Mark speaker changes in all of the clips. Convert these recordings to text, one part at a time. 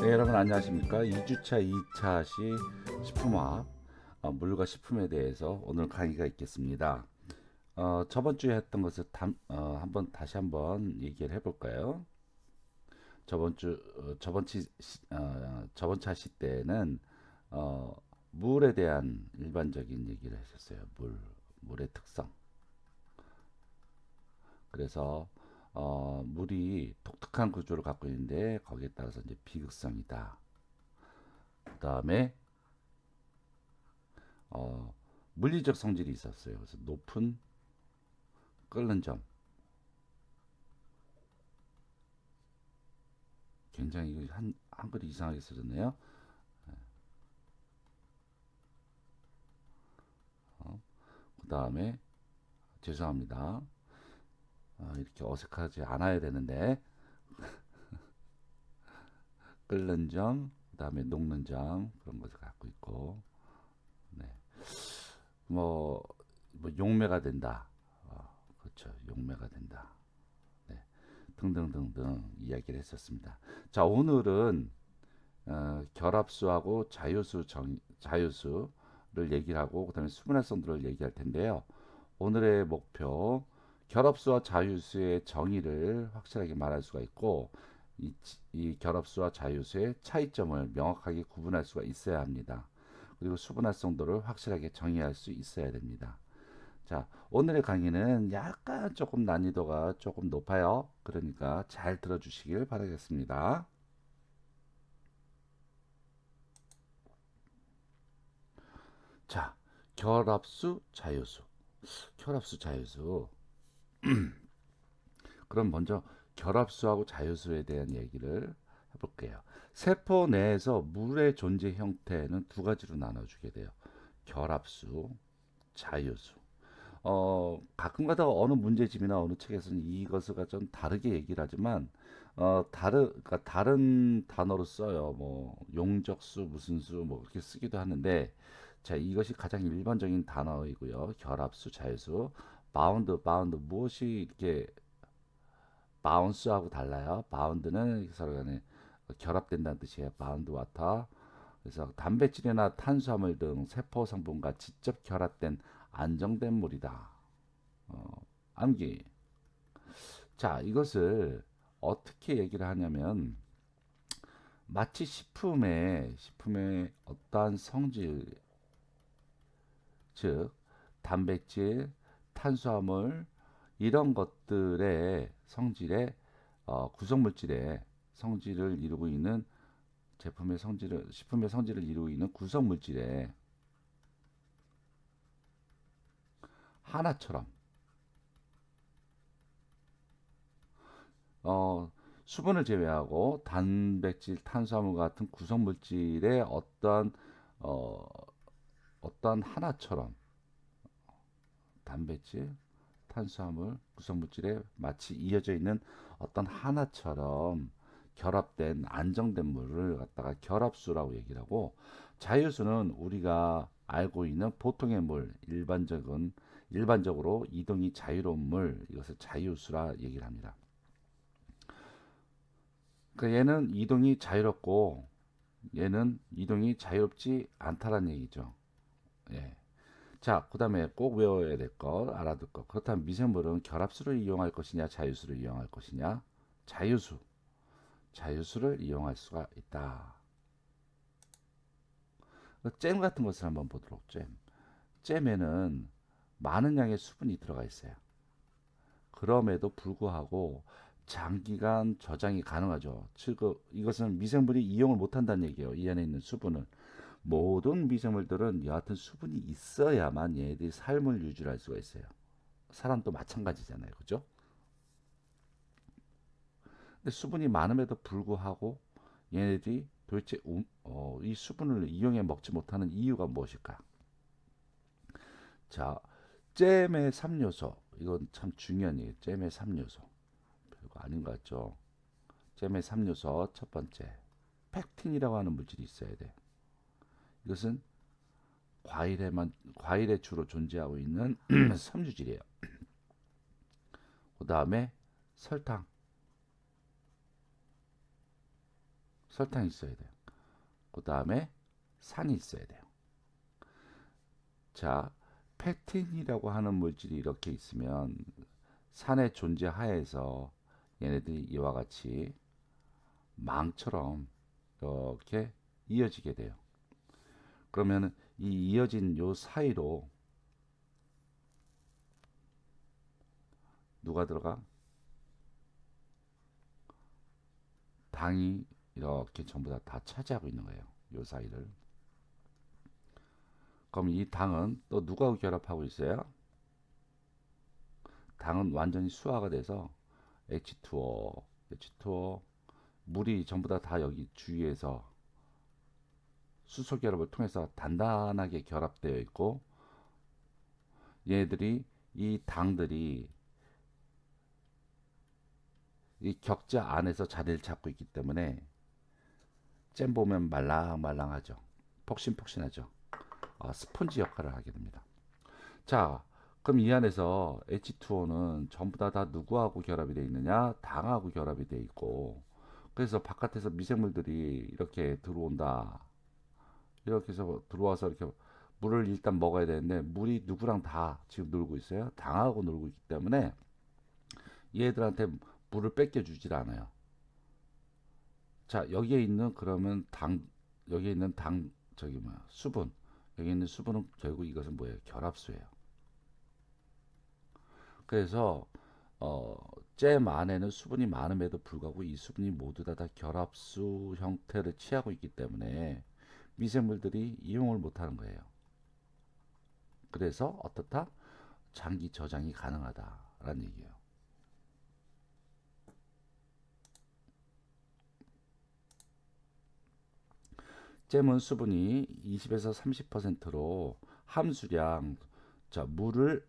Speaker 1: 네, 여러분 안녕하십니까? 2주차 2차 시 식품화학 물과 식품에 대해서 오늘 강의가 있겠습니다. 저번 주에 했던 것을 한번 얘기를 해볼까요? 저번 차 시 때는 어, 물에 대한 일반적인 얘기를 했었어요. 물의 특성. 그래서 물이 독특한 구조를 갖고 있는데 거기에 따라서 이제 비극성이다. 그다음에 어, 물리적 성질이 있었어요. 그래서 높은 끓는 점. 굉장히 한글이 이상하게 써졌네요. 그 다음에 죄송합니다. 이렇게 어색하지 않아야 되는데 끓는 점, 그 다음에 녹는 점 그런 것을 갖고 있고, 네. 뭐, 뭐 용매가 된다. 그렇죠. 용매가 된다. 네. 등등등등 이야기를 했었습니다. 자, 오늘은 결합수하고 자유수를 얘기를 하고 그다음에 수분활성도를 얘기할 텐데요. 오늘의 목표 결합수와 자유수의 정의를 확실하게 말할 수가 있고 이 결합수와 자유수의 차이점을 명확하게 구분할 수가 있어야 합니다. 그리고 수분활성도를 확실하게 정의할 수 있어야 됩니다. 자, 오늘의 강의는 약간 조금 난이도가 조금 높아요. 그러니까 잘 들어주시길 바라겠습니다. 자, 결합수, 자유수. 결합수, 자유수. 그럼 먼저 결합수하고 자유수에 대한 얘기를 해볼게요. 세포 내에서 물의 존재 형태는 두 가지로 나눠주게 돼요. 결합수, 자유수. 가끔가다 어느 문제집이나 어느 책에서는 이것을 좀 다르게 얘기를 하지만 그러니까 다른 단어로 써요. 뭐 용적수, 무슨 수, 뭐 그렇게 쓰기도 하는데, 자, 이것이 가장 일반적인 단어이고요. 결합수, 자유수, 바운드 무엇이 이렇게 바운스하고 달라요. 바운드는 서로 간에 결합된다는 뜻이에요. 바운드 와터. 그래서 단백질이나 탄수화물 등 세포 성분과 직접 결합된 안정된 물이다. 암기. 자, 이것을 어떻게 얘기를 하냐면 마치 식품의 어떠한 성질, 즉 단백질, 탄수화물 이런 것들의 성질의 구성물질의 성질을 이루고 있는 식품의 성질을 이루고 있는 구성물질의 하나처럼 어, 수분을 제외하고 단백질, 탄수화물 같은 구성물질의 어, 어떠한 하나처럼 단백질, 탄수화물, 구성물질에 마치 이어져 있는 어떤 하나처럼 결합된 안정된 물을 갖다가 결합수라고 얘기를 하고, 자유수는 우리가 알고 있는 보통의 물, 일반적으로 이동이 자유로운 물, 이것을 자유수라 얘기를 합니다. 그러니까 얘는 이동이 자유롭고 얘는 이동이 자유롭지 않다는 얘기죠. 예. 자, 그 다음에 꼭 외워야 될 것, 알아둘 것. 그렇다면 미생물은 결합수를 이용할 것이냐, 자유수를 이용할 것이냐? 자유수, 자유수를 이용할 수가 있다. 잼 같은 것을 한번 보도록. 잼에는 많은 양의 수분이 들어가 있어요. 그럼에도 불구하고 장기간 저장이 가능하죠. 즉, 이것은 미생물이 이용을 못한다는 얘기예요. 이 안에 있는 수분을. 모든 미생물들은 여하튼 수분이 있어야만 얘네들이 삶을 유지할 수가 있어요. 사람도 마찬가지잖아요. 그죠? 근데 수분이 많음에도 불구하고 얘네들이 도대체 이 수분을 이용해 먹지 못하는 이유가 무엇일까? 자, 잼의 3요소. 이건 참 중요한 얘기예요. 잼의 3요소. 별거 아닌 것 같죠? 잼의 3요소 첫 번째. 팩틴이라고 하는 물질이 있어야 돼. 이것은 과일에 주로 존재하고 있는 섬유질이에요. 그 다음에 설탕. 설탕이 있어야 돼요. 그 다음에 산이 있어야 돼요. 자, 펙틴이라고 하는 물질이 이렇게 있으면 산의 존재 하에서 얘네들이 이와 같이 망처럼 이렇게 이어지게 돼요. 그러면 이 이어진 요 사이로 누가 들어가? 당이 이렇게 전부 다 차지하고 있는 거예요. 요 사이를. 그럼 이 당은 또 누가 결합하고 있어요? 당은 완전히 수화가 돼서 H2O, H2O, 물이 전부 다 여기 주위에서 수소 결합을 통해서 단단하게 결합되어 있고, 얘들이 이 당들이 이 격자 안에서 자리를 잡고 있기 때문에 잼 보면 말랑말랑하죠. 폭신폭신하죠. 스펀지 역할을 하게 됩니다. 자, 그럼 이 안에서 H2O는 전부 다 누구하고 결합이 되어 있느냐? 당하고 결합이 되어 있고, 그래서 바깥에서 미생물들이 이렇게 들어온다. 이렇게 해서 들어와서 이렇게 물을 일단 먹어야 되는데, 물이 누구랑 다 지금 놀고 있어요? 당하고 놀고 있기 때문에 얘들한테 물을 뺏겨주질 않아요. 자, 여기에 있는 그러면 여기에 있는 저기 뭐야, 수분. 여기 있는 수분은 결국 이것은 뭐예요? 결합수예요. 그래서 어, 잼 안에는 수분이 많음에도 불구하고 이 수분이 모두 다 결합수 형태를 취하고 있기 때문에 미생물들이 이용을 못하는 거예요. 그래서 어떻다? 장기 저장이 가능하다라는 얘기예요. 잼은 수분이 20에서 30%로 함수량, 자, 물을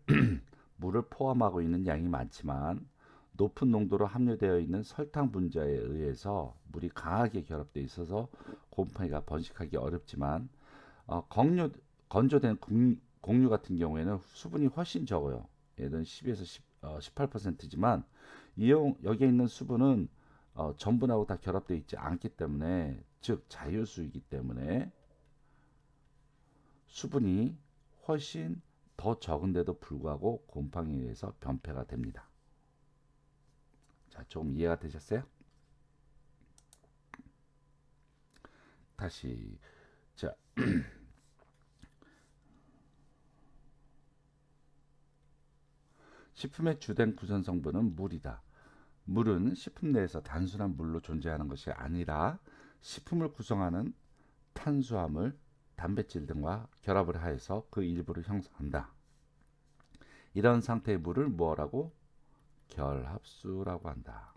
Speaker 1: 포함하고 있는 양이 많지만 높은 농도로 함유되어 있는 설탕 분자에 의해서 물이 강하게 결합되어 있어서 곰팡이가 번식하기 어렵지만, 건조, 건조된 곡류 같은 경우에는 수분이 훨씬 적어요. 얘는 10에서 18%지만 여기에 있는 수분은 전분하고 다 결합되어 있지 않기 때문에, 즉 자유수이기 때문에 수분이 훨씬 더 적은데도 불구하고 곰팡이에 의해서 변폐가 됩니다. 자, 조금 이해가 되셨어요? 다시. 자, 식품의 주된 구성 성분은 물이다. 물은 식품 내에서 단순한 물로 존재하는 것이 아니라 식품을 구성하는 탄수화물, 단백질 등과 결합을 하여서 그 일부를 형성한다. 이런 상태의 물을 뭐라고? 결합수라고 한다.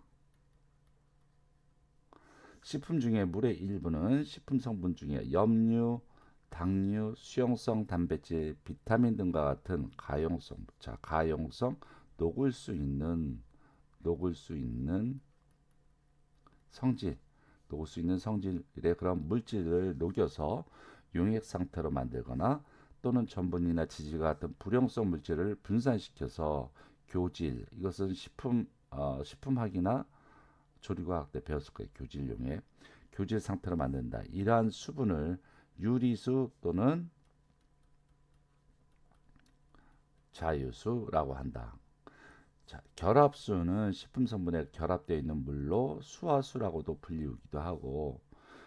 Speaker 1: 식품 중에 물의 일부는 식품 성분 중에 염류, 당류, 수용성 단백질, 비타민 등과 같은 가용성, 녹을 수 있는 녹을 수 있는 성질, 녹을 수 있는 성질의 그런 물질을 녹여서 용액 상태로 만들거나, 또는 전분이나 지질 같은 불용성 물질을 분산시켜서 교질, 이것은 식품학이나 조리과학 때 배웠을 거예요. 교질 용액, 교질 상태로 만든다. 이러한 수분을 유리수 또는 자유수라고 한다. 자, 결합수는 식품 성분에 결합되어 있는 물로 수화수라고도 불리기도 하고,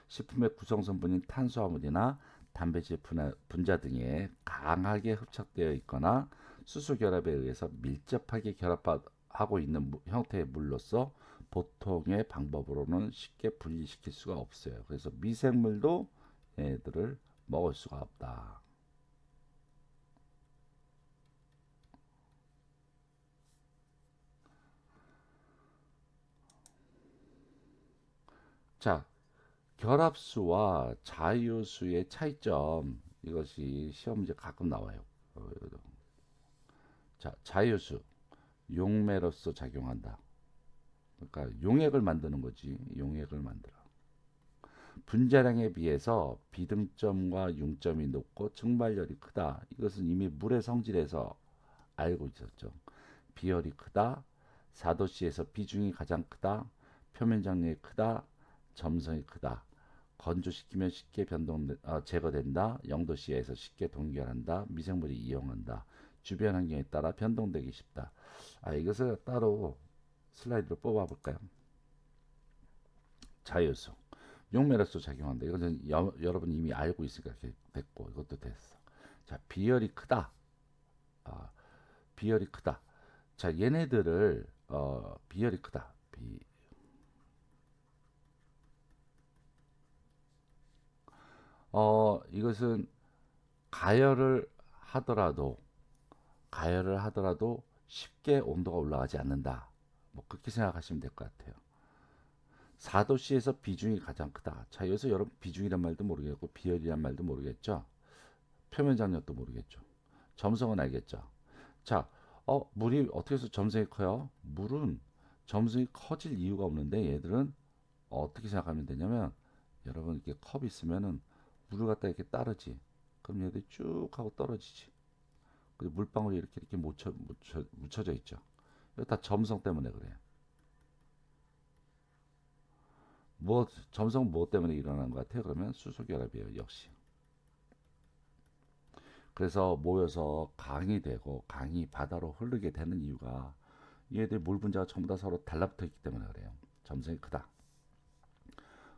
Speaker 1: 식품의 구성 성분인 탄수화물이나 단백질 분자 등에 강하게 흡착되어 있거나 수소 결합에 의해서 밀접하게 결합하고 있는 형태의 물로서 보통의 방법으로는 쉽게 분리시킬 수가 없어요. 그래서 미생물도 얘들을 먹을 수가 없다. 자, 결합수와 자유수의 차이점, 이것이 시험 문제 가끔 나와요. 자, 자유수, 용매로서 작용한다. 그러니까 용액을 만드는 거지. 용액을 만들어. 분자량에 비해서 비등점과 융점이 높고 증발열이 크다. 이것은 이미 물의 성질에서 알고 있었죠. 비열이 크다. 4도씨에서 비중이 가장 크다. 표면 장력이 크다. 점성이 크다. 건조시키면 쉽게 제거된다. 0도 C에서 쉽게 동결한다. 미생물이 이용한다. 주변 환경에 따라 변동되기 쉽다. 이것을 따로 슬라이드로 뽑아볼까요? 자유수. 용매력소 작용한다. 이것은 여러분 이미 알고 있으니까 이렇게 됐고, 이것도 됐어. 자, 비열이 크다. 아, 비열이 크다. 자, 얘네들을 비열이 크다. 이것은 가열을 하더라도 쉽게 온도가 올라가지 않는다. 뭐 그렇게 생각하시면 될 것 같아요. 4도씨에서 비중이 가장 크다. 자, 여기서 여러분 비중이란 말도 모르겠고 비열이란 말도 모르겠죠. 표면 장력도 모르겠죠. 점성은 알겠죠. 자, 물이 어떻게 해서 점성이 커요? 물은 점성이 커질 이유가 없는데 얘들은 어떻게 생각하면 되냐면 여러분 이렇게 컵 있으면은 물을 갖다 이렇게 따르지. 그럼 얘들이 쭉 하고 떨어지지. 그리고 물방울이 이렇게 묻혀져 있죠. 이거 다 점성 때문에 그래요. 점성 무엇 때문에 일어나는 것 같아요? 그러면 수소결합이에요, 역시. 그래서 모여서 강이 되고 강이 바다로 흐르게 되는 이유가 얘들 물 분자가 전부 다 서로 달라붙어 있기 때문에 그래요. 점성이 크다.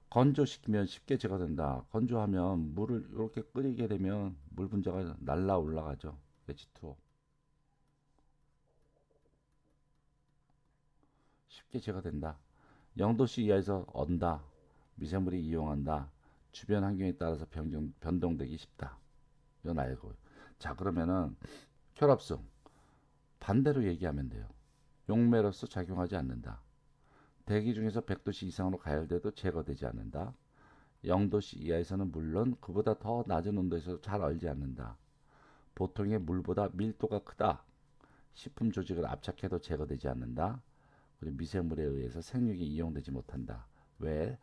Speaker 1: 건조시키면 쉽게 제거된다. 건조하면 물을 이렇게 끓이게 되면 물 분자가 날라 올라가죠. H2O. 쉽게 제거된다. 0도씨 이하에서 언다. 미생물이 이용한다. 주변 환경에 따라서 변동되기 쉽다. 이건 알고. 자, 그러면은 혈압성 반대로 얘기하면 돼요. 용매로서 작용하지 않는다. 대기 중에서 100도씨 이상으로 가열돼도 제거되지 않는다. 0도씨 이하에서는 물론 그보다 더 낮은 온도에서 잘 얼지 않는다. 보통의 물보다 밀도가 크다. 식품 조직을 압착해도 제거되지 않는다. 그리고 미생물에 의해서 생육이 이용되지 못한다. 왜?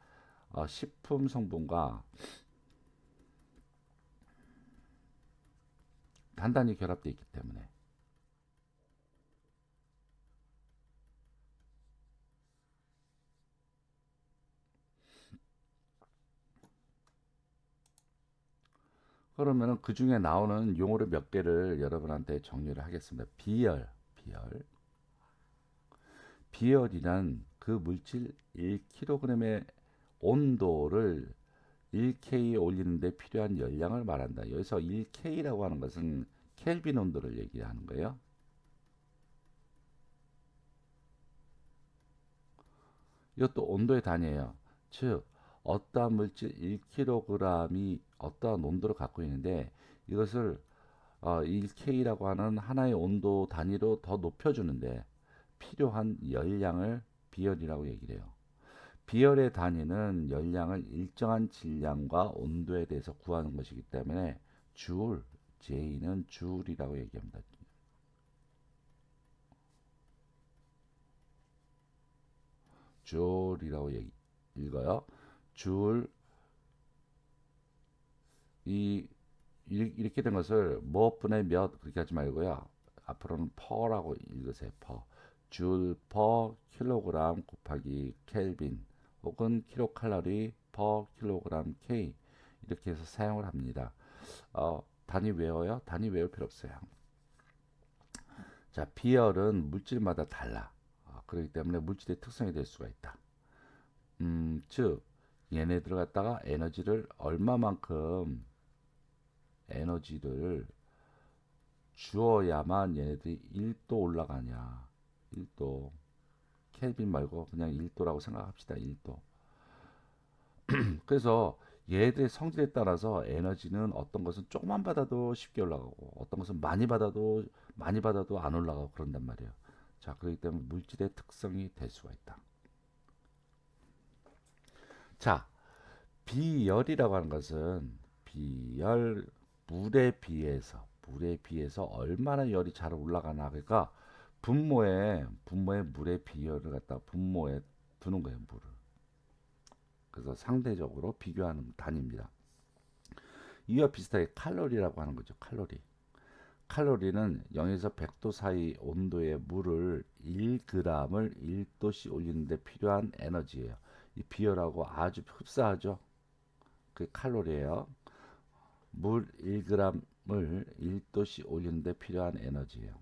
Speaker 1: 식품 성분과 단단히 결합되어 있기 때문에. 그러면은 그 중에 나오는 용어를 몇 개를 여러분한테 정리를 하겠습니다. 비열이란 그 물질 1kg의 온도를 1K 올리는데 필요한 열량을 말한다. 여기서 1K라고 하는 것은 켈빈 온도를 얘기하는 거예요. 이것도 온도의 단위예요. 즉 어떠한 물질 1kg이 어떠한 온도를 갖고 있는데 이것을 1K라고 하는 하나의 온도 단위로 더 높여주는데 필요한 열량을 비열이라고 얘기를 해요. 비열의 단위는 열량을 일정한 질량과 온도에 대해서 구하는 것이기 때문에 줄, J는 줄이라고 얘기합니다. 줄이라고 읽어요. 줄, 이 이렇게 된 것을 무엇분의 몇 그렇게 하지 말고요. 앞으로는 퍼라고 읽으세요. 퍼. 줄 퍼 킬로그램 곱하기 켈빈 혹은 킬로칼로리 퍼 킬로그램 K 이렇게 해서 사용을 합니다. 단위 외워요? 단위 외울 필요 없어요. 자, 비열은 물질마다 달라. 그렇기 때문에 물질의 특성이 될 수가 있다. 즉 얘네들을 갖다가 에너지를 주어야만 얘네들이 1도 올라가냐. 1도. 켈빈 말고 그냥 1도라고 생각합시다. 1도. 그래서 얘들의 성질에 따라서 에너지는 어떤 것은 조금만 받아도 쉽게 올라가고 어떤 것은 많이 받아도 안 올라가고 그런단 말이에요. 자, 그렇기 때문에 물질의 특성이 될 수가 있다. 자, 비열이라고 하는 것은 비열 물에 비해서 얼마나 열이 잘 올라가나 그러니까 분모에 물의 비열을 갖다 분모에 두는 거예요, 물을. 그래서 상대적으로 비교하는 단위입니다. 이와 비슷하게 칼로리라고 하는 거죠. 칼로리는 0에서 100도 사이 온도의 물을 1g을 1도씨 올리는데 필요한 에너지예요. 이 비열하고 아주 흡사하죠. 그 칼로리예요. 물 1g을 1도씨 올리는데 필요한 에너지예요.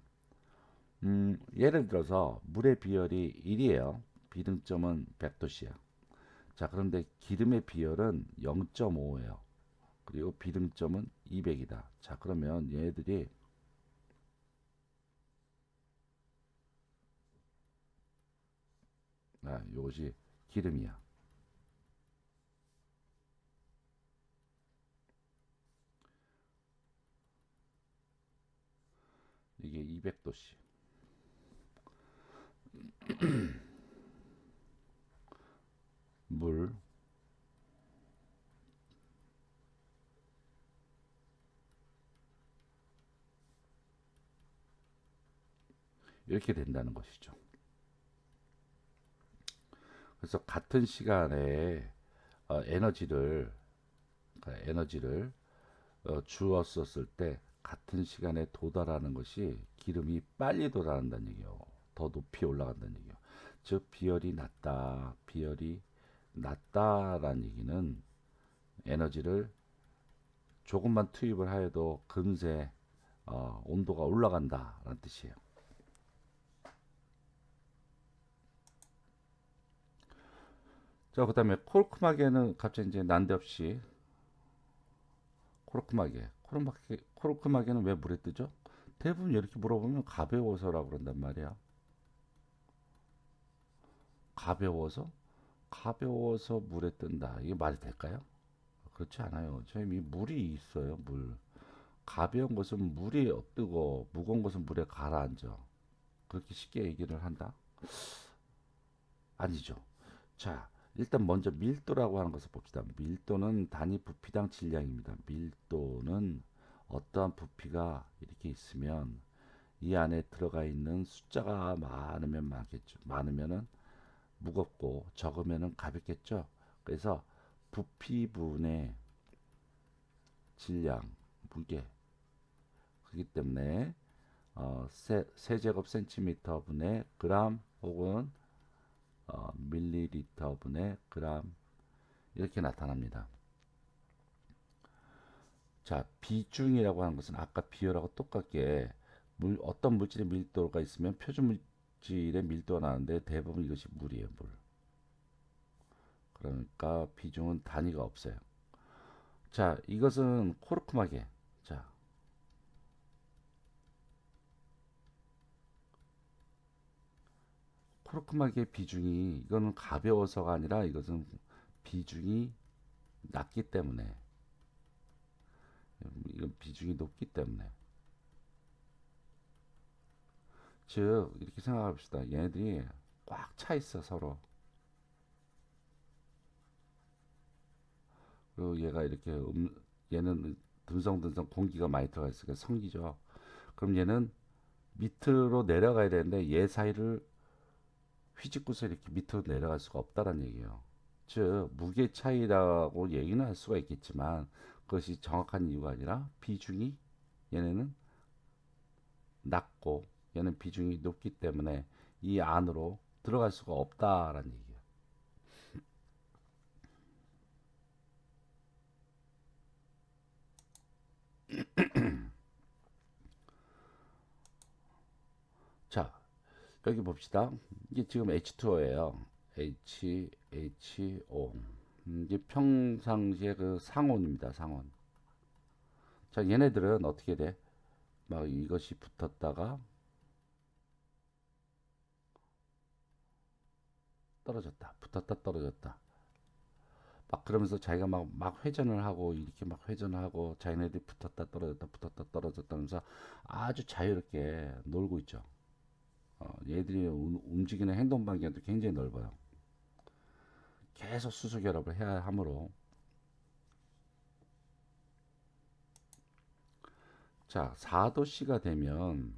Speaker 1: 예를 들어서 물의 비열이 1이에요. 비등점은 100도씨야. 자, 그런데 기름의 비열은 0.5예요. 그리고 비등점은 200이다. 자, 그러면 얘들이 이것이 기름이야. 이게 200도씨. 물 이렇게 된다는 것이죠. 그래서 같은 시간에 에너지를 주었었을 때 같은 시간에 도달하는 것이 기름이 빨리 도달한다는 얘기예요. 더 높이 올라간다는 얘기예요. 즉 비열이 낮다라는 얘기는 에너지를 조금만 투입을 하여도 금세 온도가 올라간다라는 뜻이에요. 자, 그다음에 코르크마개는 갑자기 이제 난데없이 코르크마개는 왜 물에 뜨죠? 대부분 이렇게 물어보면 가벼워서라고 그런단 말이야. 가벼워서? 가벼워서 물에 뜬다. 이게 말이 될까요? 그렇지 않아요. 저희 물이 있어요, 물. 가벼운 것은 물이 뜨고 무거운 것은 물에 가라앉아. 그렇게 쉽게 얘기를 한다? 아니죠. 자, 일단 먼저 밀도라고 하는 것을 봅시다. 밀도는 단위 부피당 질량입니다. 밀도는 어떠한 부피가 이렇게 있으면 이 안에 들어가 있는 숫자가 많으면 많겠죠. 많으면은 무겁고 적으면은 가볍겠죠. 그래서 부피분의 질량, 무게. 그렇기 때문에 세제곱 센티미터 분의 그람 혹은 밀리리터 분의 그람 이렇게 나타납니다. 자, 비중이라고 하는 것은 아까 비율하고 똑같게 어떤 물질의 밀도가 있으면 표준 물질의 밀도가 나는데 대부분 이것이 물이에요, 물. 그러니까 비중은 단위가 없어요. 자, 이것은 코르크마개. 자, 코르크마개 비중이 이거는 가벼워서가 아니라 이것은 비중이 낮기 때문에 이건 비중이 높기 때문에 즉 이렇게 생각합시다. 얘네들이 꽉 차 있어 서로. 그리고 얘가 이렇게 얘는 듬성듬성 공기가 많이 들어가 있으니까 성기죠. 그럼 얘는 밑으로 내려가야 되는데 얘 사이를 휘짓고서 이렇게 밑으로 내려갈 수가 없다는 얘기예요. 즉 무게 차이라고 얘기는 할 수가 있겠지만 그것이 정확한 이유가 아니라 비중이 얘네는 낮고 얘는 비중이 높기 때문에 이 안으로 들어갈 수가 없다라는 얘기예요. 자, 여기 봅시다. 이게 지금 H2O예요. HO. 이게 평상시에 그 상온입니다. 상온. 자, 얘네들은 어떻게 돼? 막 이것이 붙었다가 떨어졌다. 붙었다 떨어졌다. 막 그러면서 자기가 막 회전을 하고 이렇게 막 회전을 하고 자기네들이 붙었다 떨어졌다 하면서 아주 자유롭게 놀고 있죠. 얘들이 움직이는 행동 반경도 굉장히 넓어요. 계속 수소 결합을 해야 하므로 자 4도씨가 되면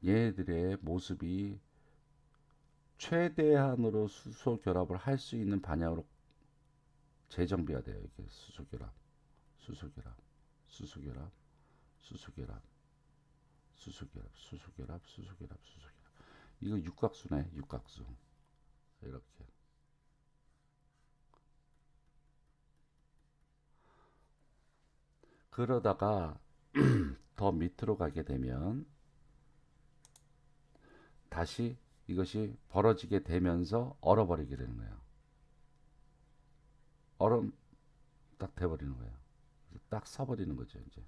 Speaker 1: 얘들의 모습이 최대한으로 수소 결합을 할 수 있는 방향으로 재정비가 돼요. 이게 수소 결합, 수소 결합, 수소 결합, 수소 결합, 수소 결합, 수소 결합, 수소 결합, 수소 결합. 이거 육각수네, 육각수. 이렇게. 그러다가 더 밑으로 가게 되면 다시 이것이 벌어지게 되면서 얼어버리게 되는 거예요. 얼음 딱 돼버리는 거예요. 딱 서버리는 거죠, 이제.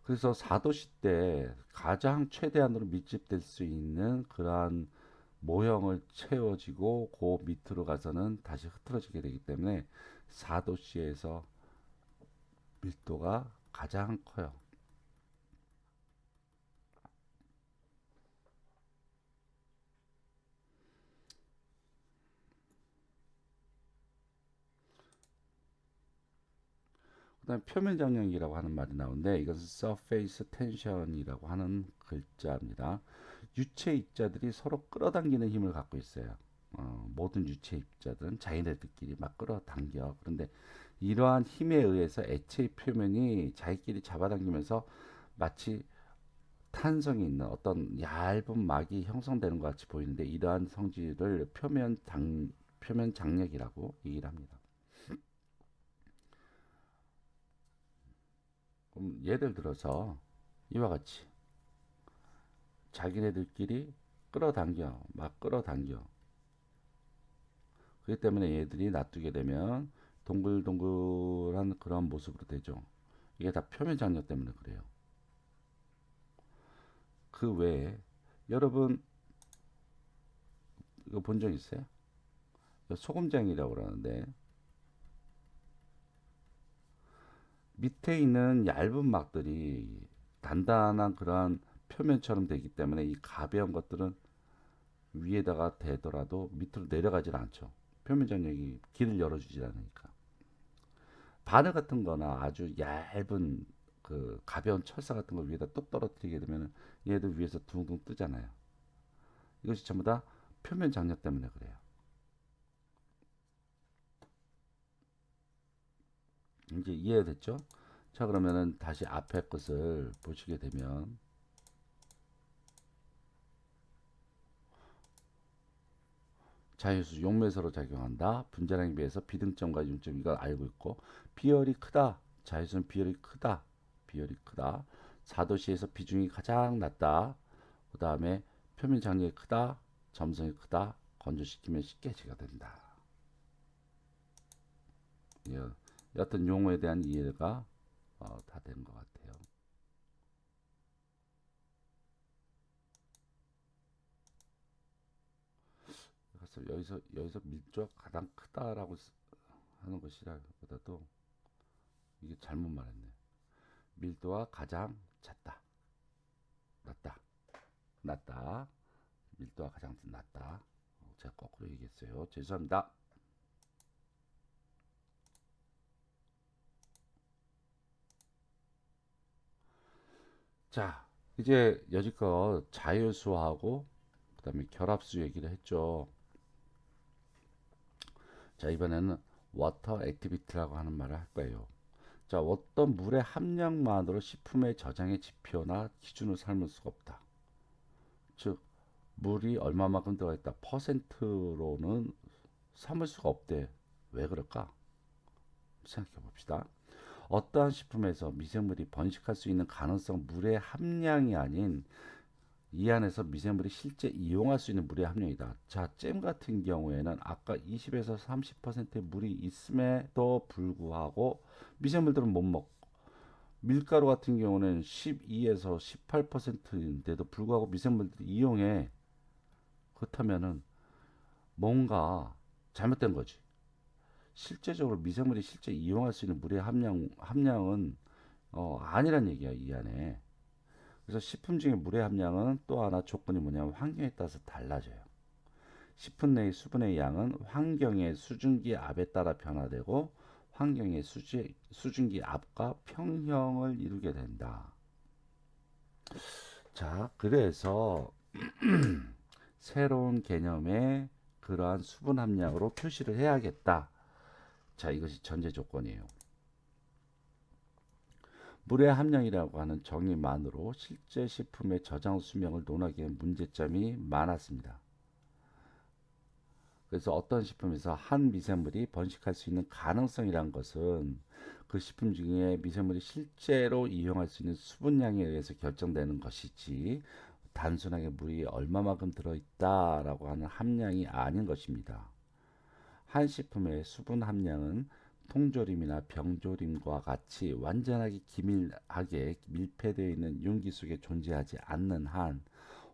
Speaker 1: 그래서 4도씨 때 가장 최대한으로 밀집될 수 있는 그러한 모형을 채워지고 그 밑으로 가서는 다시 흐트러지게 되기 때문에 4도씨에서 밀도가 가장 커요. 그다음 표면 장력이라고 하는 말이 나오는데 이것은 surface tension이라고 하는 글자입니다. 유체 입자들이 서로 끌어당기는 힘을 갖고 있어요. 모든 유체 입자들은 자기네들끼리 막 끌어당겨. 그런데 이러한 힘에 의해서 액체의 표면이 자기끼리 잡아당기면서 마치 탄성이 있는 어떤 얇은 막이 형성되는 것 같이 보이는데 이러한 성질을 표면 장력이라고 얘기를 합니다. 그럼 예를 들어서 이와 같이 자기네들끼리 끌어당겨, 막 끌어당겨. 그렇기 때문에 얘들이 놔두게 되면 동글동글한 그런 모습으로 되죠. 이게 다 표면 장력 때문에 그래요. 그 외에 여러분 이거 본 적 있어요? 소금장이라고 그러는데 밑에 있는 얇은 막들이 단단한 그러한 표면처럼 되기 때문에 이 가벼운 것들은 위에다가 대더라도 밑으로 내려가질 않죠. 표면 장력이 길을 열어주지 않으니까. 바늘 같은 거나 아주 얇은 그 가벼운 철사 같은 걸 위에다 뚝 떨어뜨리게 되면 얘들 위에서 둥둥 뜨잖아요. 이것이 전부 다 표면 장력 때문에 그래요. 이제 이해됐죠? 자, 그러면은 다시 앞에 것을 보시게 되면 자유수 용매서로 작용한다. 분자량에 비해서 비등점과 융점 이걸 알고 있고 비열이 크다. 자유수는 비열이 크다. 비열이 크다. 4도시에서 비중이 가장 낮다. 그 다음에 표면 장력이 크다. 점성이 크다. 건조시키면 쉽게 제가 된다. 예, 어떤 용어에 대한 이해가 다 된 것 같아요. 그래서 여기서 밀도가 가장 크다라고 하는 것이라보다도 이게 잘못 말했네. 밀도가 가장 잦다, 낮다, 낮다. 밀도가 가장 낮다. 제가 거꾸로 얘기했어요. 죄송합니다. 자, 이제 여지껏 자유수하고 그다음에 결합수 얘기를 했죠. 자, 이번에는 워터 액티비티라고 하는 말을 할 거예요. 자, 어떤 물의 함량만으로 식품의 저장의 지표나 기준을 삼을 수가 없다. 즉, 물이 얼마만큼 들어가 있다. 퍼센트로는 삼을 수가 없대. 왜 그럴까? 생각해 봅시다. 어떠한 식품에서 미생물이 번식할 수 있는 가능성 물의 함량이 아닌 이 안에서 미생물이 실제 이용할 수 있는 물의 함량이다. 자, 잼 같은 경우에는 아까 20에서 30%의 물이 있음에도 불구하고 미생물들은 못 먹고 밀가루 같은 경우는 12에서 18%인데도 불구하고 미생물들이 이용해. 그렇다면은 뭔가 잘못된 거지. 실제적으로 미생물이 실제 이용할 수 있는 물의 함량은 아니란 얘기야, 이 안에. 그래서 식품 중에 물의 함량은 또 하나 조건이 뭐냐면 환경에 따라서 달라져요. 식품 내의 수분의 양은 환경의 수증기 압에 따라 변화되고 환경의 수증기 압과 평형을 이루게 된다. 자, 그래서 새로운 개념의 그러한 수분 함량으로 표시를 해야겠다. 자, 이것이 전제 조건이에요. 물의 함량이라고 하는 정의만으로 실제 식품의 저장 수명을 논하기에 문제점이 많았습니다. 그래서 어떤 식품에서 한 미생물이 번식할 수 있는 가능성이란 것은 그 식품 중에 미생물이 실제로 이용할 수 있는 수분량에 의해서 결정되는 것이지 단순하게 물이 얼마만큼 들어있다라고 하는 함량이 아닌 것입니다. 한 식품의 수분 함량은 통조림이나 병조림과 같이 완전하게 기밀하게 밀폐되어 있는 용기 속에 존재하지 않는 한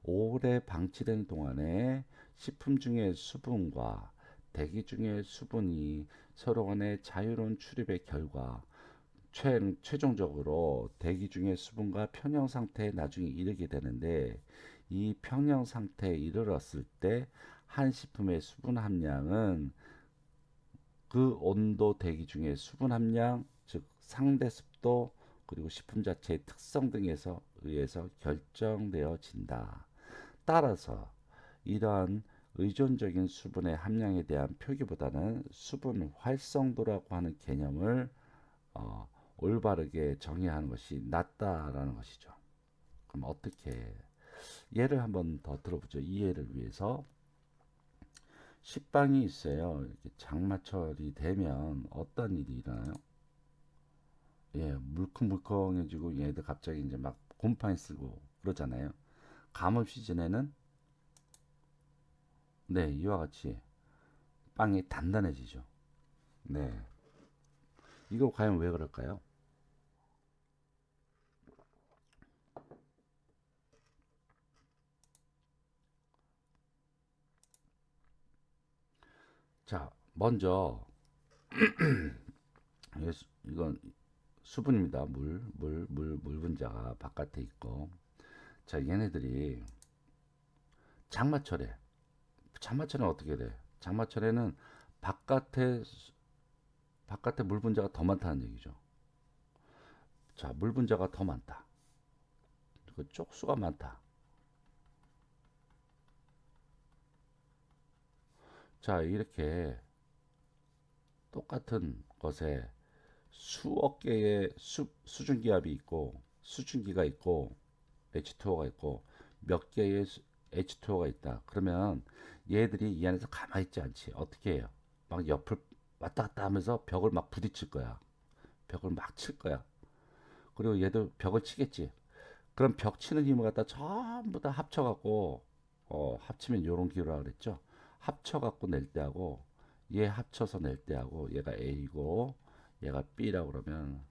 Speaker 1: 오래 방치된 동안에 식품 중의 수분과 대기 중의 수분이 서로 간의 자유로운 출입의 결과 최종적으로 대기 중의 수분과 평형 상태에 나중에 이르게 되는데 이 평형 상태에 이르렀을 때 한 식품의 수분 함량은 그 온도 대기 중에 수분 함량, 즉 상대 습도 그리고 식품 자체의 특성 등에서 의해서 결정되어진다. 따라서 이러한 의존적인 수분의 함량에 대한 표기보다는 수분 활성도라고 하는 개념을 올바르게 정의하는 것이 낫다라는 것이죠. 그럼 어떻게 예를 한번 더 들어보죠. 이해를 위해서 식빵이 있어요. 이렇게 장마철이 되면 어떤 일이 일어나요? 예, 물컹물컹해지고 얘들 갑자기 이제 막 곰팡이 쓰고 그러잖아요. 가뭄 시즌에는 네, 이와 같이 빵이 단단해지죠. 네. 이거 과연 왜 그럴까요? 자, 먼저 이건 수분입니다. 물 분자가 바깥에 있고. 자, 얘네들이 장마철에 장마철은 어떻게 돼? 장마철에는 바깥에 바깥에 물 분자가 더 많다는 얘기죠. 자, 물 분자가 더 많다. 그 쪽수가 많다. 자, 이렇게 똑같은 것에 수억 개의 수증기압이 있고 수증기가 있고 H2O가 있고 몇 개의 H2O가 있다. 그러면 얘들이 이 안에서 가만히 있지 않지. 어떻게 해요? 막 옆을 왔다 갔다 하면서 벽을 막 부딪힐 거야. 벽을 막 칠 거야. 그리고 얘도 벽을 치겠지. 그럼 벽 치는 힘을 갖다 전부 다 합쳐갖고 합치면 요런 기호라 그랬죠. 합쳐갖고 낼 때하고 얘 합쳐서 낼 때하고 얘가 A고 얘가 B라고 그러면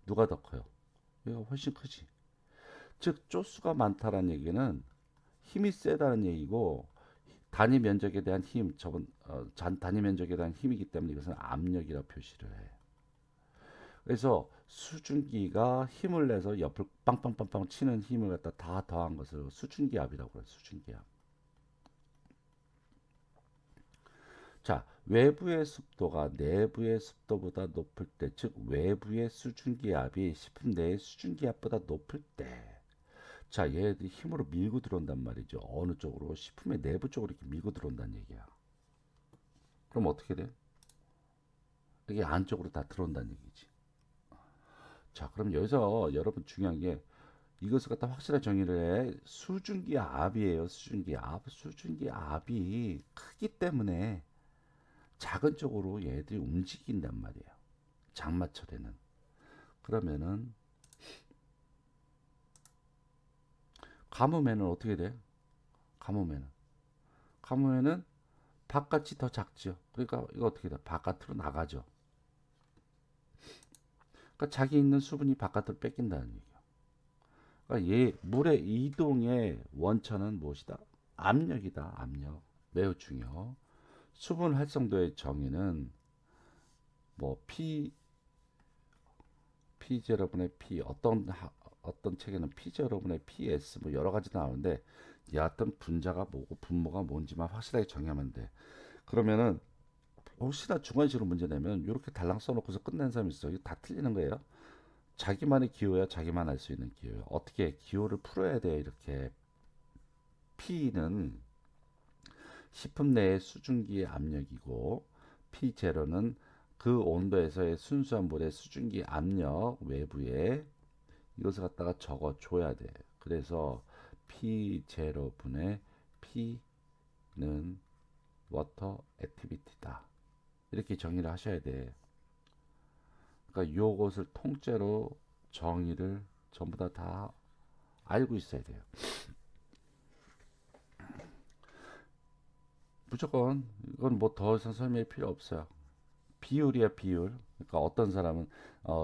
Speaker 1: 누가 더 커요? 얘가 훨씬 크지. 즉 쪼수가 많다라는 얘기는 힘이 세다는 얘기고 단위 면적에 대한 힘, 단위 면적에 대한 힘이기 때문에 이것은 압력이라 표시를 해. 그래서 수증기가 힘을 내서 옆을 빵빵빵빵 치는 힘을 갖다 다 더한 것을 수증기압이라고 그래요. 수증기압. 자, 외부의 습도가 내부의 습도보다 높을 때, 즉 외부의 수증기압이 식품 내의 수증기압보다 높을 때, 자, 얘들이 힘으로 밀고 들어온단 말이죠. 어느 쪽으로? 식품의 내부 쪽으로 이렇게 밀고 들어온다는 얘기야. 그럼 어떻게 돼? 이게 안쪽으로 다 들어온다는 얘기지. 자, 그럼 여기서 여러분 중요한 게 이것을 갖다 확실하게 정의를 해. 수증기압이에요. 수증기압. 수증기압이 크기 때문에 작은 쪽으로 얘들이 움직인단 말이에요. 장마철에는. 그러면은 가뭄에는 어떻게 돼? 가뭄에는. 가뭄에는 바깥이 더 작죠. 그러니까 이거 어떻게 돼? 바깥으로 나가죠. 그러니까 자기 있는 수분이 바깥으로 뺏긴다는 얘기예요. 그러니까 물의 이동의 원천은 무엇이다? 압력이다. 압력. 매우 중요. 수분 활성도의 정의는 뭐 P 제로분의 P 어떤 책에는 P 제로분의 PS 뭐 여러 가지 나오는데 여하튼 분자가 뭐고 분모가 뭔지만 확실하게 정의하면 돼. 그러면은 혹시나 주관식으로 문제 내면 이렇게 달랑 써놓고서 끝낸 사람이 있어. 이거 다 틀리는 거예요. 자기만의 기호야 자기만 알 수 있는 기호예요. 어떻게 기호를 풀어야 돼 이렇게. P는 식품 내의 수증기의 압력이고 P0는 그 온도에서의 순수한 물의 수증기 압력 외부에 이것을 갖다가 적어 줘야 돼. 그래서 P0분의 P는 워터 액티비티다. 이렇게 정의를 하셔야 돼. 그러니까 요것을 통째로 정의를 전부 다 알고 있어야 돼요. 무조건 이건 뭐 더 이상 설명이 필요 없어요. 비율이야 비율. 그러니까 어떤 사람은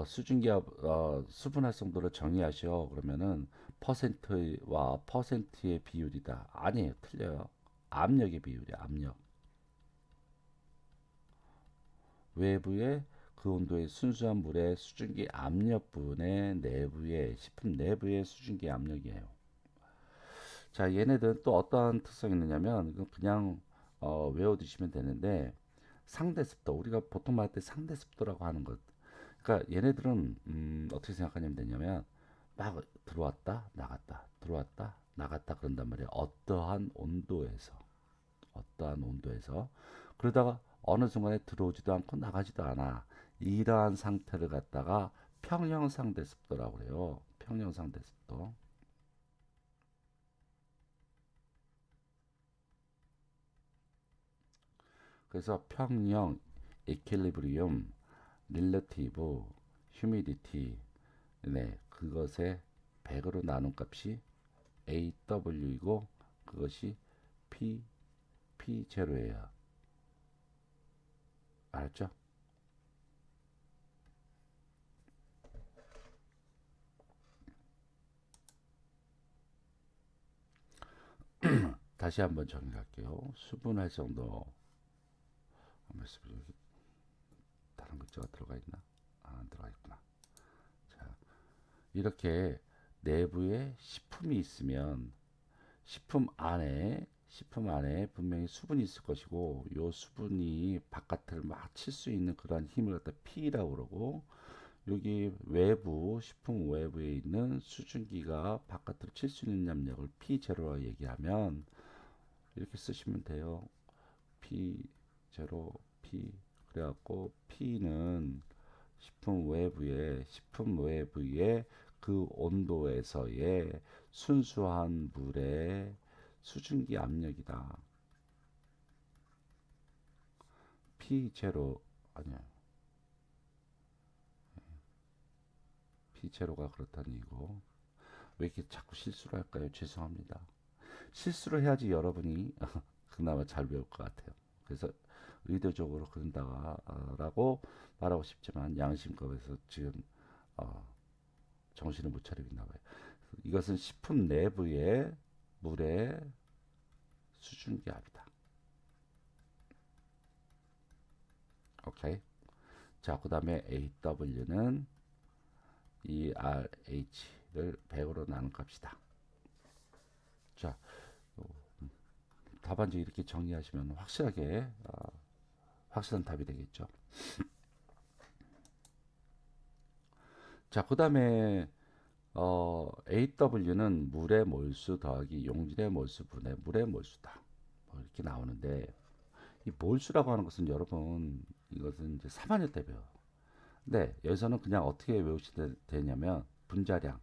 Speaker 1: 수증기압 수분 활성도를 정의하셔 그러면은 퍼센트와 퍼센트의 비율이다. 아니에요, 틀려요. 압력의 비율이야, 압력. 외부의 그 온도의 순수한 물의 수증기 압력분의 내부의 식품 내부의 수증기 압력이에요. 자, 얘네들은 또 어떠한 특성이 있느냐면 그냥 외워두시면 되는데 상대 습도 우리가 보통 말할 때 상대 습도라고 하는 것. 그러니까 얘네들은 어떻게 생각하냐면 되냐면 막 들어왔다 나갔다 들어왔다 나갔다 그런단 말이에요. 어떠한 온도에서 그러다가 어느 순간에 들어오지도 않고 나가지도 않아. 이러한 상태를 갖다가 평형 상대 습도라고 그래요. 평형 상대 습도. 그래서 평형, equilibrium, relative, humidity, 네, 그것의 100으로 나눈 값이 AW이고 그것이 P0예요. 알았죠? 다시 한번 정리할게요. 수분 활성도 여기 다른 글자가 들어가 있나? 안 들어가 있구나. 자, 이렇게 내부에 식품이 있으면 식품 안에 분명히 수분이 있을 것이고 요 수분이 바깥을 막 칠 수 있는 그런 힘을 갖다 P라고 그러고 여기 외부 식품 외부에 있는 수증기가 바깥으로 칠 수 있는 압력을 P0라고 얘기하면 이렇게 쓰시면 돼요. P0 P 그래갖고 P는 식품 외부의 그 온도에서의 순수한 물의 수증기 압력이다. P0 아니야. P0가 그렇다는 이고 왜 이렇게 자꾸 실수를 할까요? 죄송합니다. 실수를 해야지 여러분이 그나마 잘 배울 것 같아요. 그래서 의도적으로 그런다라고 말하고 싶지만 양심껏에서 지금 어, 정신을 못 차리고 있나 봐요. 이것은 식품 내부의 물의 수증기압이다. 오케이. 자, 그 다음에 AW는 ERH를 100으로 나눈 값이다. 자, 답안지 이렇게 정리하시면 확실하게 확실한 답이 되겠죠. 자, 그 다음에 AW는 물의 몰수 더하기 용질의 몰수 분의 물의 몰수다. 뭐 이렇게 나오는데 이 몰수라고 하는 것은 여러분 이것은 이제 3학년 때 배워요. 네, 여기서는 그냥 어떻게 외우시면 되냐면 분자량,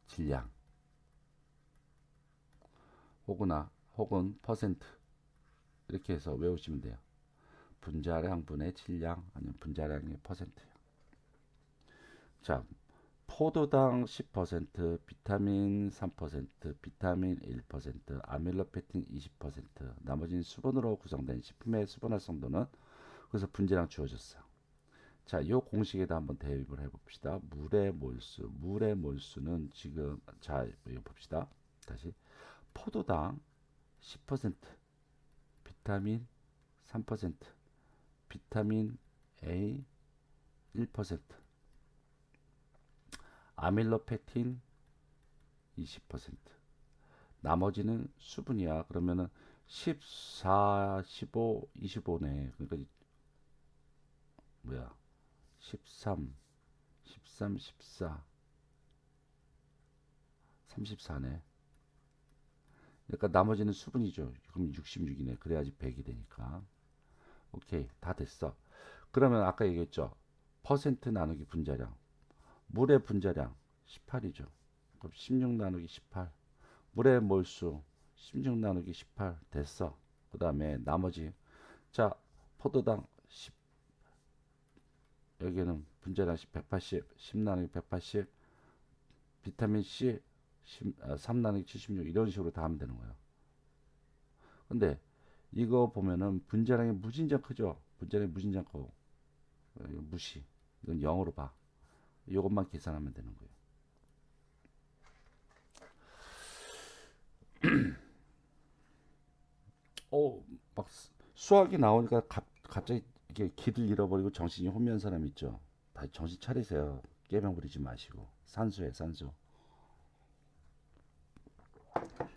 Speaker 1: 질량, 혹은 퍼센트 이렇게 해서 외우시면 돼요. 분자량 분의 질량 아니면 분자량의 퍼센트요. 자, 포도당 10%, 비타민 3%, 비타민 1%, 아밀로페틴 20%, 나머지는 수분으로 구성된 식품의 수분 활성도는 그래서 분자량 주어졌어요. 자, 이 공식에다 한번 대입을 해봅시다. 물의 몰수는 지금 자 이거 봅시다. 다시 포도당 10%, 비타민 3%, 비타민 A 1%, 아밀로페틴 20%. 나머지는 수분이야. 그러면은 14, 15, 25네. 그러니까 뭐야? 13, 13, 14, 34네. 그러니까 나머지는 수분이죠. 그럼 66이네. 그래야지 100이 되니까. 오케이. 다 됐어. 그러면 아까 얘기했죠. 퍼센트 나누기 분자량. 물의 분자량 18이죠. 그럼 16 나누기 18. 물의 몰수 16 나누기 18 됐어. 그 다음에 나머지 자 포도당 10, 여기는 분자량 180 10 나누기 180 비타민 C 3 나누기 76 이런 식으로 다 하면 되는 거예요. 근데 이거 보면은 분자량이 무진장 크죠. 분자량이 무진장 커. 이거 무시. 이건 0으로 봐. 이것만 계산하면 되는 거예요. 막 수학이 나오니까 갑자기 이렇게 길을 잃어버리고 정신이 혼미한 사람 있죠. 다시 정신 차리세요. 깨병 부리지 마시고 산수에 산수.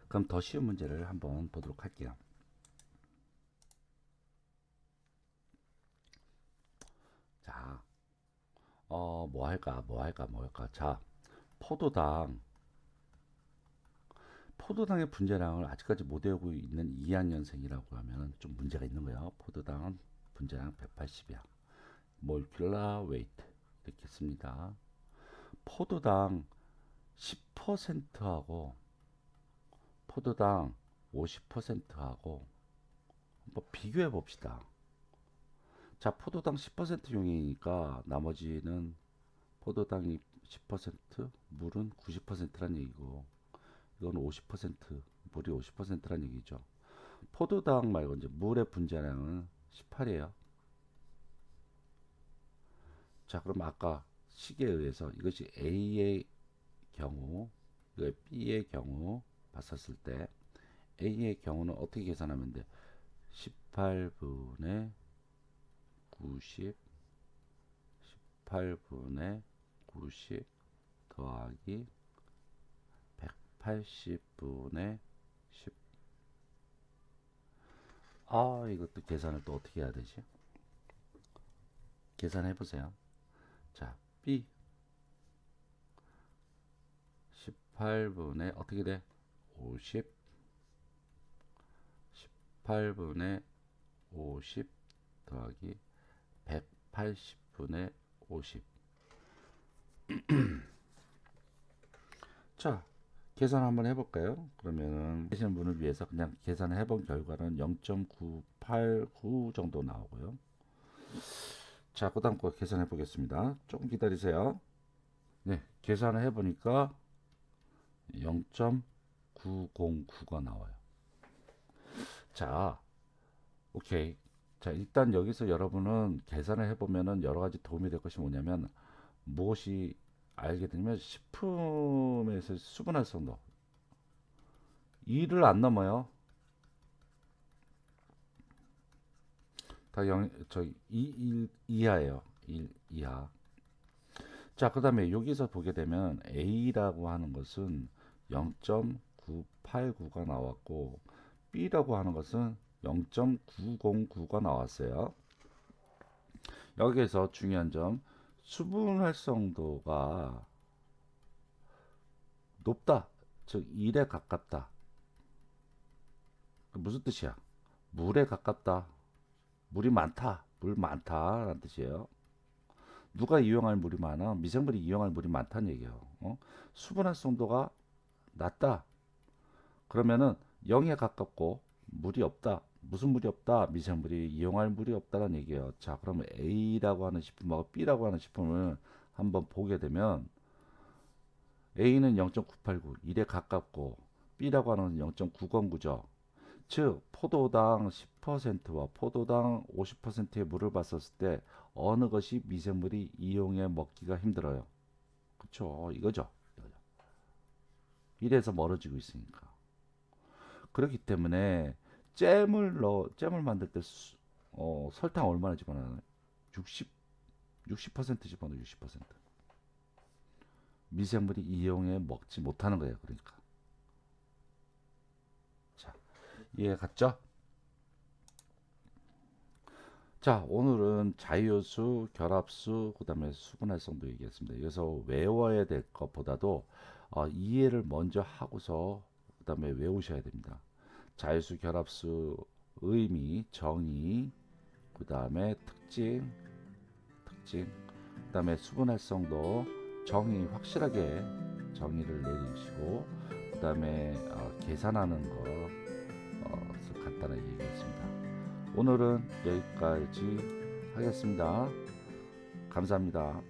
Speaker 1: 그럼 더 쉬운 문제를 한번 보도록 할게요. 자, 뭐 할까? 자, 포도당 포도당의 분자량을 아직까지 못 외우고 있는 2학년생이라고 하면 좀 문제가 있는 거예요. 포도당은 분자량 180이야. 몰큘라 웨이트 이렇게 씁니다. 포도당 10%하고 포도당 50%하고 한번 비교해 봅시다. 자, 포도당 10% 용이니까 나머지는 포도당이 10%, 물은 90%란 얘기고 이건 50%, 물이 50%란 얘기죠. 포도당 말고 이제 물의 분자량은 18이에요. 자, 그럼 아까 식에 의해서 이것이 A의 경우, 이거 B의 경우 봤었을 때 A의 경우는 어떻게 계산하면 돼? 18분의 90, 18분의 90 더하기 180분의 10. 이것도 계산을 또 어떻게 해야 되지? 계산해 보세요. 자, B 18분의 어떻게 돼? 50 18분의 50 더하기 180분의 50. 자, 계산 한번 해볼까요? 그러면은 계시는 분을 위해서 그냥 계산을 해본 결과는 0.989 정도 나오고요. 자, 그 다음 거 계산해 보겠습니다. 조금 기다리세요. 네, 계산을 해보니까 0.909가 나와요. 자, 오케이. 자, 일단 여기서 여러분은 계산을 해보면은 여러 가지 도움이 될 것이 뭐냐면 무엇이 알게 되면 식품에서 수분활성도 2를 안 넘어요. 다 0, 저 1 이하예요. 1 이하. 자, 그 다음에 여기서 보게 되면 A라고 하는 것은 0.989가 나왔고 B라고 하는 것은 0.909가 나왔어요. 여기에서 중요한 점 수분 활성도가 높다. 즉 1에 가깝다. 무슨 뜻이야? 물에 가깝다. 물이 많다. 물 많다라는 뜻이에요. 누가 이용할 물이 많아? 미생물이 이용할 물이 많다는 얘기예요. 수분 활성도가 낮다. 그러면은 0에 가깝고 물이 없다. 무슨 물이 없다? 미생물이 이용할 물이 없다는 얘기예요. 자, 그러면 A라고 하는 식품하고 B라고 하는 식품을 한번 보게 되면 A는 0.989, 1에 가깝고 B라고 하는 0.909죠. 즉, 포도당 10%와 포도당 50%의 물을 봤었을 때 어느 것이 미생물이 이용해 먹기가 힘들어요. 그쵸? 이거죠. 1에서 멀어지고 있으니까. 그렇기 때문에 잼을 만들 때 설탕 얼마나 집어넣어요? 60% 집어넣어. 60%. 미생물이 이용해 먹지 못하는 거예요. 그러니까. 자, 이해 갔죠? 자, 오늘은 자유수, 결합수, 그 다음에 수분활성도 얘기했습니다. 여기서 외워야 될 것보다도 이해를 먼저 하고서 그 다음에 외우셔야 됩니다. 자유수, 결합수, 의미, 정의, 그 다음에 특징, 그 다음에 수분활성도 정의 확실하게 정의를 내리시고 그 다음에 계산하는 것을 간단하게 얘기했습니다. 오늘은 여기까지 하겠습니다. 감사합니다.